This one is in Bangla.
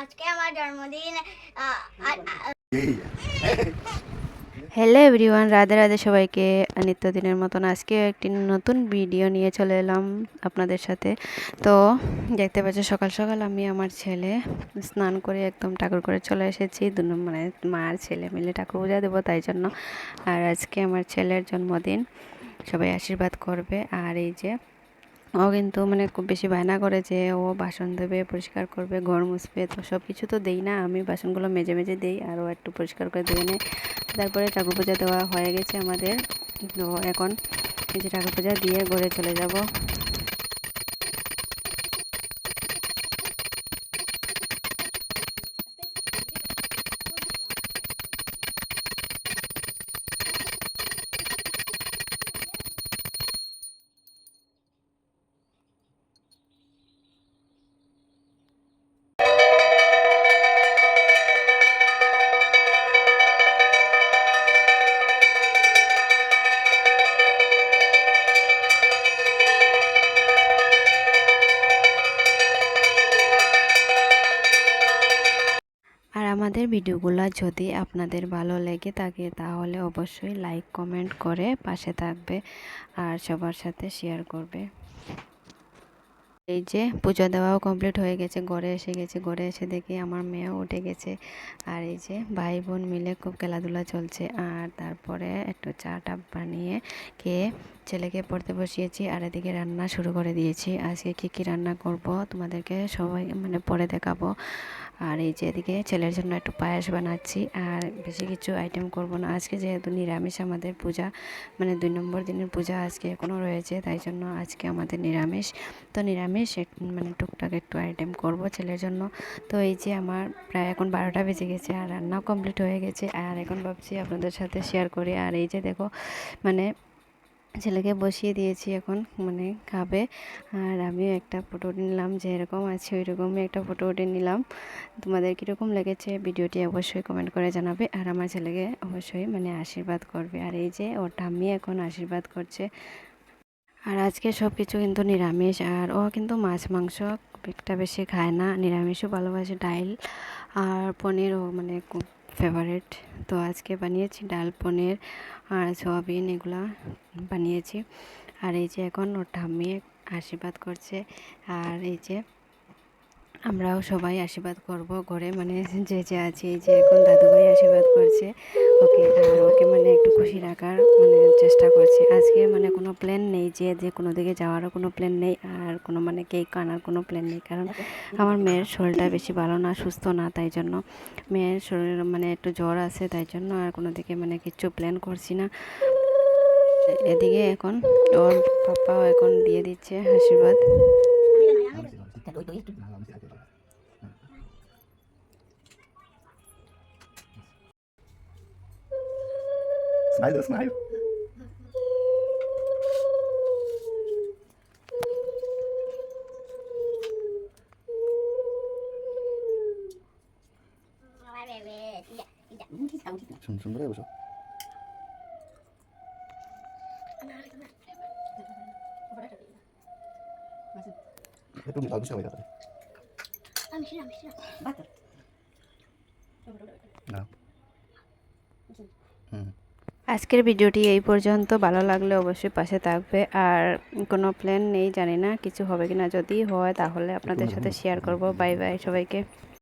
আজকে আমার জন্মদিন। হ্যালো এভরিওয়ান, রাধে রাধে সবাইকে। নিত্যদিনের মতন আজকে একটি নতুন ভিডিও নিয়ে চলে এলাম আপনাদের সাথে। তো দেখতে পাচ্ছি সকাল সকাল আমি আমার ছেলে স্নান করে একদম ঠাকুর করে চলে এসেছি। মানে মা আর ছেলে মিলে ঠাকুর পূজা দেবো তাই জন্য। আর আজকে আমার ছেলের জন্মদিন, সবাই আশীর্বাদ করবে। আর এই যে ও কিন্তু মানে খুব বেশি বায়না করে যে ও বাসন দেবে, পরিষ্কার করবে, ঘর মুছবে। তো সব কিছু তো দেই না, আমি বাসনগুলো মেজে মেজে দিই আর ও একটু পরিষ্কার করে দিয়ে নেয়। তারপরে ঠাকুর পূজা দেওয়া হয়ে গেছে আমাদের। তো এখন এই যে ঠাকুর পূজা দিয়ে ঘরে চলে যাব। আর আমাদের ভিডিওগুলো যদি আপনাদের ভালো লেগে থাকে তাহলে অবশ্যই লাইক কমেন্ট করে পাশে থাকবে আর সবার সাথে শেয়ার করবে। এই যে পুজো দেওয়াও কমপ্লিট হয়ে গেছে, ঘরে এসে গেছে। ঘরে এসে দেখি আমার মেয়েও উঠে গেছে। আর এই যে ভাই বোন মিলে খুব খেলাধুলা চলছে। আর তারপরে একটু চা টা বানিয়ে খেয়ে ছেলেকে পড়তে বসিয়েছি। আর এদিকে রান্না শুরু করে দিয়েছি। আজকে কী কী রান্না করব তোমাদেরকে সবাই মানে পরে দেখাবো। আর এই যে এদিকে ছেলের জন্য একটু পায়েস বানাচ্ছি। আর বেশি কিছু আইটেম করব না আজকে, যেহেতু নিরামিষ আমাদের পূজা, মানে 2 নম্বর দিনের পূজা আজকে এখনও রয়েছে, তাই জন্য আজকে আমাদের নিরামিষ। তো নিরামিষ মানে টুকটাক একটু আইটেম করব ছেলের জন্য। তো এই যে আমার প্রায় এখন 12টা বেজে গেছে আর রান্নাও কমপ্লিট হয়ে গেছে। আর এখন ভাবছি আপনাদের সাথে শেয়ার করি। আর এই যে দেখো মানে ছেলেকে বসিয়ে দিয়েছি, এখন মানে খাবে। আর আমিও একটা ফটো নিলাম, যে এরকম আছে ওই রকমই একটা ফটো উঠে নিলাম। তোমাদের কীরকম লেগেছে ভিডিওটি অবশ্যই কমেন্ট করে জানাবে। আর আমার ছেলেকে অবশ্যই মানে আশীর্বাদ করবে। আর এই যে ওর ঠাম্মি এখন আশীর্বাদ করছে। আর আজকে সব কিছু কিন্তু নিরামিষ। আর ও কিন্তু মাছ মাংস খুব একটা বেশি খায় না, নিরামিষও ভালোবাসে। ডাল আর পনির ও মানে খুব ফেভারিট। তো আজকে বানিয়েছি ডাল, পনির আর সয়াবিন, এগুলা বানিয়েছি। আর এই যে এখন ওর ঠাম্মি আশীর্বাদ করছে। আর এই যে আমরাও সবাই আশীর্বাদ করব ঘরে, মানে যে যে আছে। এই যে এখন দাদুভাই আশীর্বাদ করছে ওকে। আর ওকে মানে একটু খুশি রাখার মানে চেষ্টা করছে। আজকে মানে কোনো প্ল্যান নেই যে কোনো দিকে যাওয়ারও কোনো প্ল্যান নেই। আর কোনো মানে কেক আনার কোনো প্ল্যান নেই, কারণ আমার মেয়ের শরীরটা বেশি ভালো না, সুস্থ না, তাই জন্য মেয়ের শরীর মানে একটু জ্বর আছে, তাই জন্য আর কোনো দিকে মানে কিছু প্ল্যান করছি না। এদিকে এখন ওর পাপাও এখন দিয়ে দিচ্ছে আশীর্বাদ। Smile, smile. সুন্দর বসো। একটু লাল বেশি হয়ে যাবে না। আজকের ভিডিওটি এই পর্যন্ত। ভালো লাগলে অবশ্যই পাশে থাকবে। আর কোনো প্ল্যান নেই, জানি না কিছু হবে কিনা, যদি হয় তাহলে আপনাদের সাথে শেয়ার করব। বাই বাই সবাইকে।